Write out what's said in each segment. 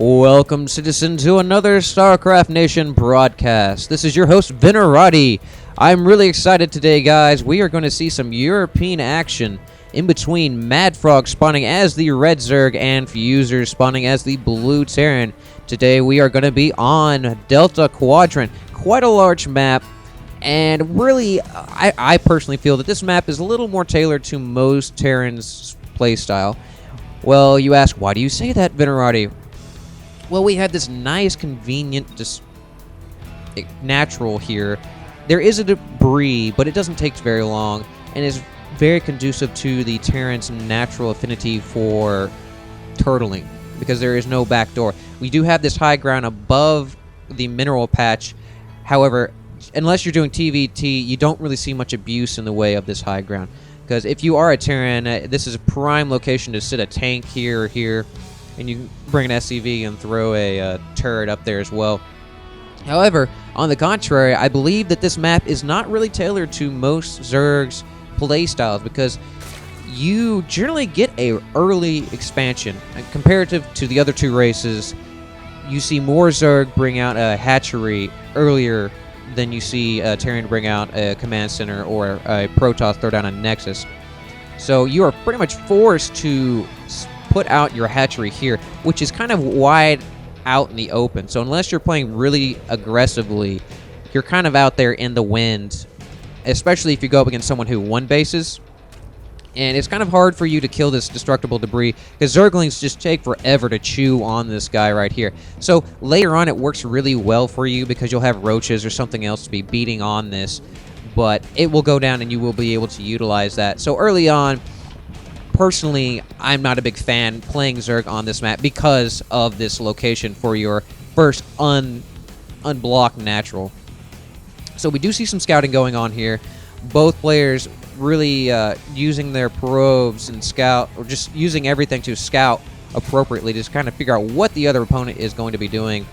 Welcome, citizen, to another Starcraft Nation broadcast. This is your host, Venerati. I'm really excited today, guys. We are going to see some European action in between MaDFroG spawning as the Red Zerg and Fuzer spawning as the Blue Terran. Today, we are going to be on Delta Quadrant. Quite a large map, and really, I personally feel that this map is a little more tailored to most Terrans' playstyle. Well, you ask, why do you say that, Venerati? Well, we have this nice, convenient, natural here. There is a debris, but it doesn't take very long, and is very conducive to the Terran's natural affinity for turtling, because there is no back door. We do have this high ground above the mineral patch. However, unless you're doing TVT, you don't really see much abuse in the way of this high ground. Because if you are a Terran, this is a prime location to sit a tank here or here, and you can bring an SCV and throw a turret up there as well. However, on the contrary, I believe that this map is not really tailored to most Zerg's playstyles, because you generally get a early expansion. Comparative to the other two races, you see more Zerg bring out a hatchery earlier than you see a Terran bring out a command center or a Protoss throw down a Nexus. So you are pretty much forced to put out your hatchery here, which is kind of wide out in the open. So unless you're playing really aggressively, you're kind of out there in the wind, especially if you go up against someone who won bases. And it's kind of hard for you to kill this destructible debris, because Zerglings just take forever to chew on this guy right here. So later on, it works really well for you, because you'll have roaches or something else to be beating on this. But it will go down, and you will be able to utilize that. So early on, personally, I'm not a big fan playing Zerg on this map because of this location for your first unblocked natural. So we do see some scouting going on here. Both players really using their probes and scout, or just using everything to scout appropriately to just kind of figure out what the other opponent is going to be doing.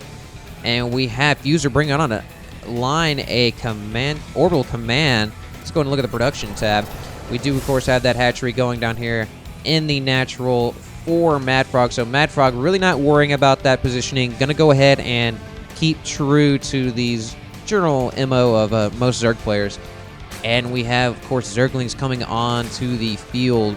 And we have Fuzer bringing on a line, a command, orbital command. Let's go and look at the production tab. We do, of course, have that hatchery going down here in the natural for MaDFroG. So MaDFroG really not worrying about that positioning. Going to go ahead and keep true to these general MO of most Zerg players. And we have, of course, Zerglings coming on to the field.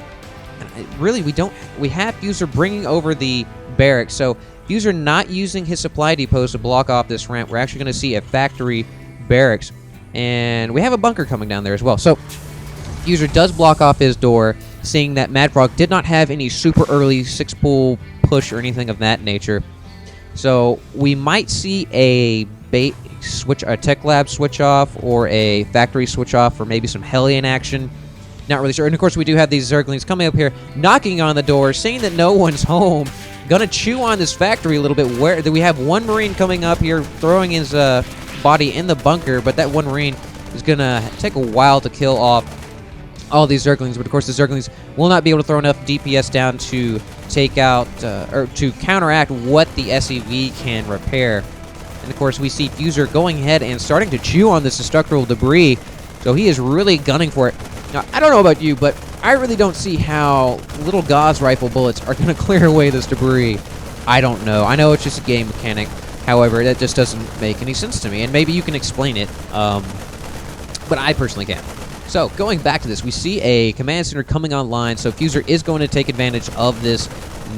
And really, we have Fuzer bringing over the barracks. So Fuzer not using his supply depots to block off this ramp. We're actually going to see a factory barracks. And we have a bunker coming down there as well. So Fuzer does block off his door, seeing that MaDFroG did not have any super early 6-pull push or anything of that nature. So we might see a bait switch, a tech lab switch off, or a factory switch off, or maybe some Hellion action. Not really sure. And of course, we do have these Zerglings coming up here, knocking on the door, seeing that no one's home. Gonna chew on this factory a little bit. Where we have one Marine coming up here, throwing his body in the bunker, but that one Marine is gonna take a while to kill off all these Zerglings. But of course, the Zerglings will not be able to throw enough DPS down to take out or to counteract what the SCV can repair. And of course, we see Fuzer going ahead and starting to chew on this destructible debris. So he is really gunning for it. Now, I don't know about you, but I really don't see how little Gauss rifle bullets are going to clear away this debris. I don't know. I know it's just a game mechanic. However, that just doesn't make any sense to me. And maybe you can explain it, but I personally can't. So, going back to this, we see a command center coming online. So Fuzer is going to take advantage of this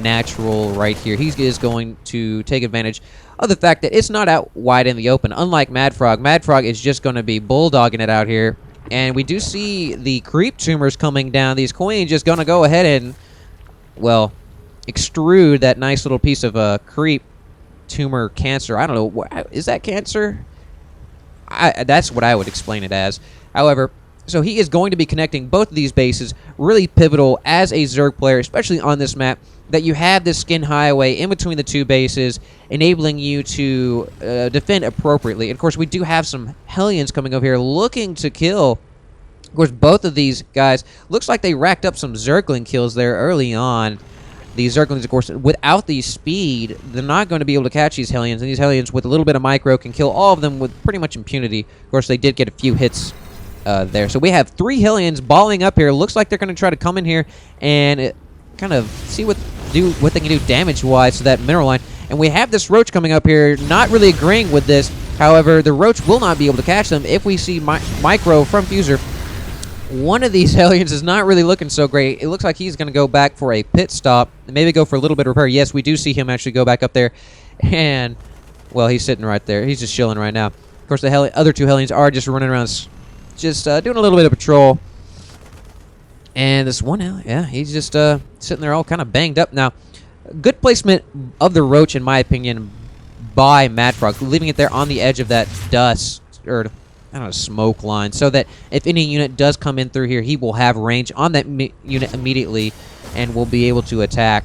natural right here. He is going to take advantage of the fact that it's not out wide in the open. Unlike MaDFroG, MaDFroG is just going to be bulldogging it out here. And we do see the creep tumors coming down. These queens just going to go ahead and, well, extrude that nice little piece of creep tumor cancer. I don't know. Is that cancer? That's what I would explain it as. However, so he is going to be connecting both of these bases. Really pivotal as a Zerg player, especially on this map, that you have this skin highway in between the two bases, enabling you to defend appropriately. And of course, we do have some Hellions coming over here looking to kill. Of course, both of these guys, looks like they racked up some Zergling kills there early on. These Zerglings, of course, without the speed, they're not going to be able to catch these Hellions. And these Hellions, with a little bit of micro, can kill all of them with pretty much impunity. Of course, they did get a few hits there. So we have 3 Hellions balling up here. Looks like they're going to try to come in here and kind of see what they can do damage-wise to that mineral line. And we have this Roach coming up here, not really agreeing with this. However, the Roach will not be able to catch them if we see Micro from Fuzer. One of these Hellions is not really looking so great. It looks like he's going to go back for a pit stop and maybe go for a little bit of repair. Yes, we do see him actually go back up there. And, well, he's sitting right there. He's just chilling right now. Of course, the other two Hellions are just running around, just doing a little bit of patrol. And this one, yeah, he's just sitting there all kind of banged up. Now, good placement of the Roach, in my opinion, by MaDFroG, leaving it there on the edge of that dust, or I don't know, smoke line, so that if any unit does come in through here, he will have range on that unit immediately and will be able to attack.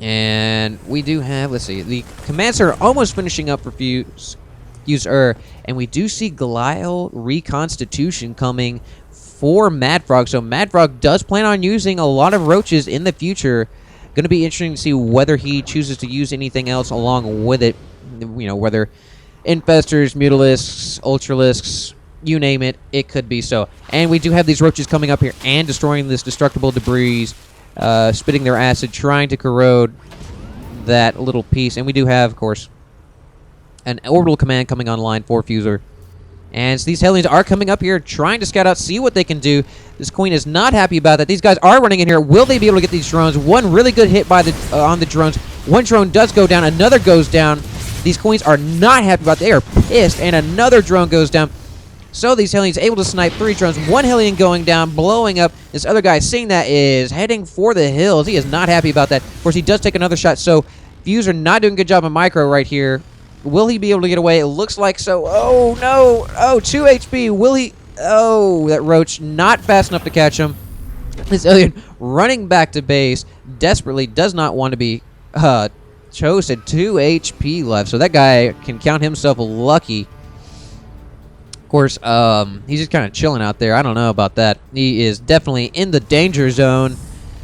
And we do have, let's see, the commands are almost finishing up for Fuzer, and we do see Glial Reconstitution coming for MaDFroG. So MaDFroG does plan on using a lot of Roaches in the future. Going to be interesting to see whether he chooses to use anything else along with it. You know, whether Infestors, Mutalisks, Ultralisks, you name it, it could be so. And we do have these Roaches coming up here and destroying this destructible debris, spitting their acid, trying to corrode that little piece. And we do have, of course, an orbital command coming online for Fuzer. And so these Hellions are coming up here, trying to scout out, see what they can do. This Queen is not happy about that. These guys are running in here. Will they be able to get these drones? One really good hit by the on the drones. One drone does go down. Another goes down. These Queens are not happy about it. They are pissed. And another drone goes down. So these Hellions able to snipe 3 drones. One Hellion going down, blowing up. This other guy, seeing that, is heading for the hills. He is not happy about that. Of course, he does take another shot. So Fuzer not doing a good job on Micro right here. Will he be able to get away? It looks like so. Oh, no. Oh, 2 HP. Will he? Oh, that Roach not fast enough to catch him. This alien running back to base desperately does not want to be chosen. 2 HP left. So that guy can count himself lucky. Of course, he's just kind of chilling out there. I don't know about that. He is definitely in the danger zone.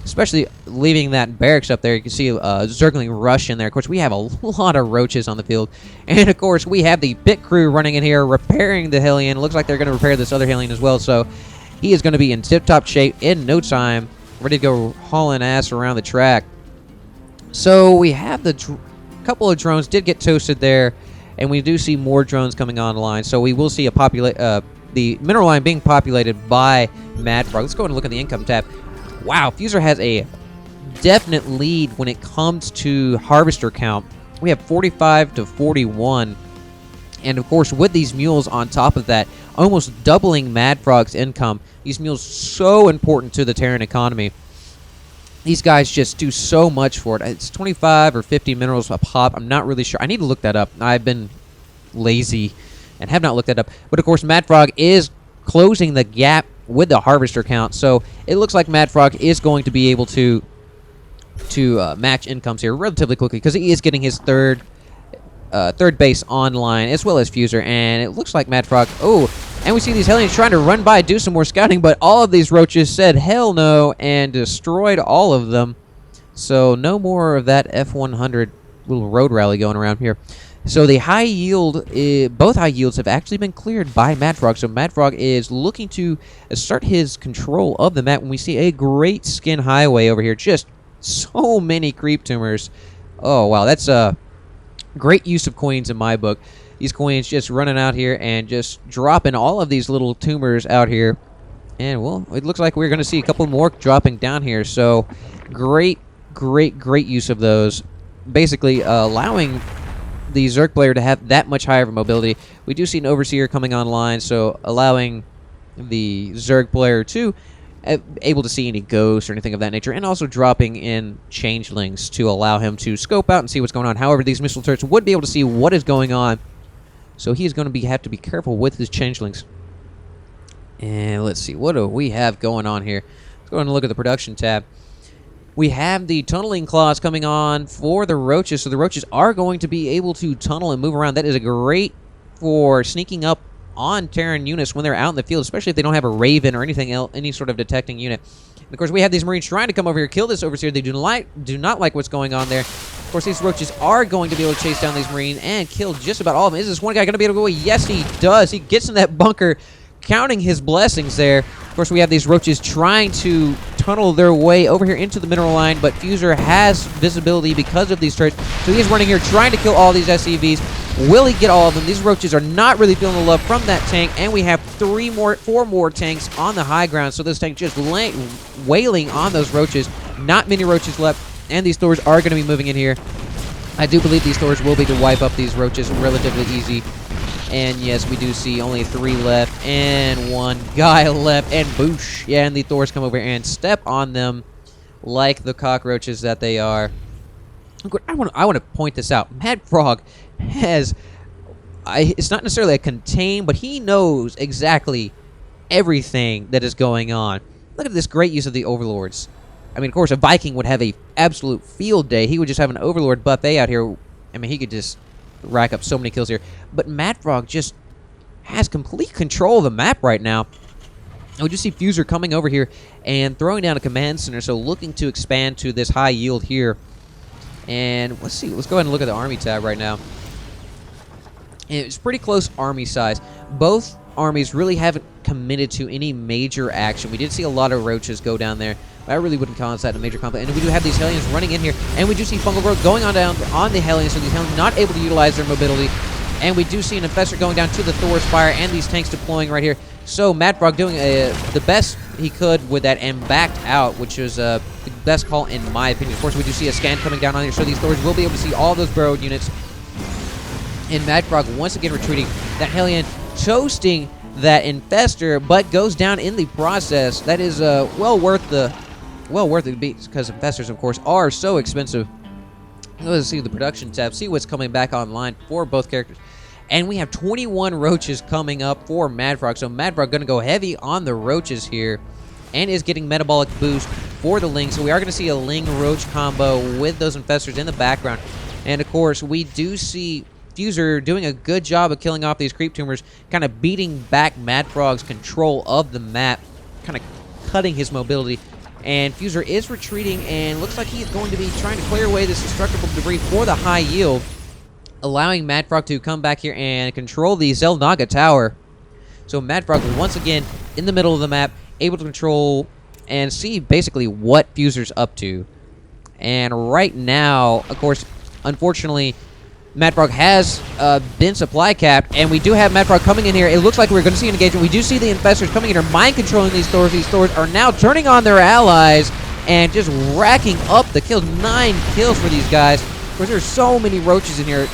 Especially leaving that barracks up there. You can see Zergling rush in there. Of course, we have a lot of Roaches on the field. And, of course, we have the pit crew running in here, repairing the Hellion. Looks like they're going to repair this other Hellion as well. So he is going to be in tip-top shape in no time. Ready to go hauling ass around the track. So we have the couple of drones did get toasted there. And we do see more drones coming online. So we will see the mineral line being populated by MaDFroG. Let's go ahead and look at the income tab. Wow, Fuzer has a definite lead when it comes to harvester count. We have 45 to 41. And, of course, with these mules on top of that, almost doubling MaDFroG's income. These mules so important to the Terran economy. These guys just do so much for it. It's 25 or 50 minerals a pop. I'm not really sure. I need to look that up. I've been lazy and have not looked that up. But, of course, MaDFroG is closing the gap with the harvester count, so it looks like MaDFroG is going to be able to match incomes here relatively quickly because he is getting his third base online as well as Fuzer, and it looks like MaDFroG. Oh, and we see these Hellions trying to run by, do some more scouting, but all of these Roaches said hell no and destroyed all of them. So no more of that F-100 little road rally going around here. So the high yield, both high yields have actually been cleared by MaDFroG. So MaDFroG is looking to assert his control of the map. When we see a great skin highway over here, just so many creep tumors. Oh wow, that's a great use of Queens in my book. These Queens just running out here and just dropping all of these little tumors out here. And well, it looks like we're going to see a couple more dropping down here. So great use of those. Basically allowing the Zerg player to have that much higher of a mobility. We do see an Overseer coming online, so allowing the Zerg player to able to see any ghosts or anything of that nature, and also dropping in changelings to allow him to scope out and see what's going on. However, these missile turrets would be able to see what is going on, so he is going to have to be careful with his changelings. And let's see, what do we have going on here? Let's go ahead and look at the production tab. We have the tunneling claws coming on for the Roaches, so the Roaches are going to be able to tunnel and move around. That is a great for sneaking up on Terran units when they're out in the field, especially if they don't have a Raven or anything else, any sort of detecting unit. And of course, we have these Marines trying to come over here, kill this Overseer. They do not like what's going on there. Of course, these Roaches are going to be able to chase down these Marines and kill just about all of them. Is this one guy going to be able to go away? Yes, he does. He gets in that bunker, counting his blessings there. Of course, we have these Roaches trying to tunnel their way over here into the mineral line, but Fuzer has visibility because of these turrets. So he's running here trying to kill all these SCVs. Will he get all of them? These roaches are not really feeling the love from that tank, and we have 4 more tanks on the high ground. So this tank just wailing on those roaches. Not many roaches left, and these Thors are going to be moving in here. I do believe these Thors will be to wipe up these roaches relatively easy. And yes, we do see only 3 left and 1 guy left, and boosh. Yeah, and the Thors come over and step on them like the cockroaches that they are. I want to point this out. MaDFroG has, it's not necessarily a contain, but he knows exactly everything that is going on. Look at this great use of the Overlords. I mean, of course, a Viking would have a absolute field day. He would just have an Overlord buffet out here. I mean, he could just rack up so many kills here. But MaDFroG just has complete control of the map right now. And we just see Fuzer coming over here and throwing down a command center, so looking to expand to this high yield here. And let's see, let's go ahead and look at the army tab right now. And it's pretty close army size. Both armies really haven't committed to any major action. We did see a lot of roaches go down there, but I really wouldn't call that a major conflict. And we do have these Hellions running in here, and we do see fungal growth going on down on the Hellions, so these Hellions not able to utilize their mobility. And we do see an Infestor going down to the Thor's Fire, and these tanks deploying right here. So MaDFroG doing the best he could with that and backed out, which was the best call in my opinion. Of course, we do see a scan coming down on here, so these Thors will be able to see all those burrowed units. And MaDFroG once again retreating. That Hellion toasting that Infestor, but goes down in the process. That is well worth it because Infestors, of course, are so expensive. Let's see the production tab, see what's coming back online for both characters. And we have 21 roaches coming up for MaDFroG. So MaDFroG going to go heavy on the roaches here and is getting metabolic boost for the Ling. So we are going to see a Ling-Roach combo with those Infestors in the background. And, of course, we do see Fuzer doing a good job of killing off these creep tumors, kind of beating back MaDFroG's control of the map, kind of cutting his mobility. And Fuzer is retreating, and looks like he's going to be trying to clear away this destructible debris for the high yield, allowing MaDFroG to come back here and control the Xel'Naga Tower. So MaDFroG once again in the middle of the map, able to control and see basically what Fuzer's up to. And right now, of course, unfortunately, MaDFroG has been supply capped, and we do have MaDFroG coming in here. It looks like we're going to see an engagement. We do see the Infestors coming in here, mind-controlling these Thors. These Thors are now turning on their allies and just racking up the kills. 9 kills for these guys. Of course, there's so many roaches in here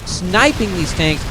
sniping these tanks.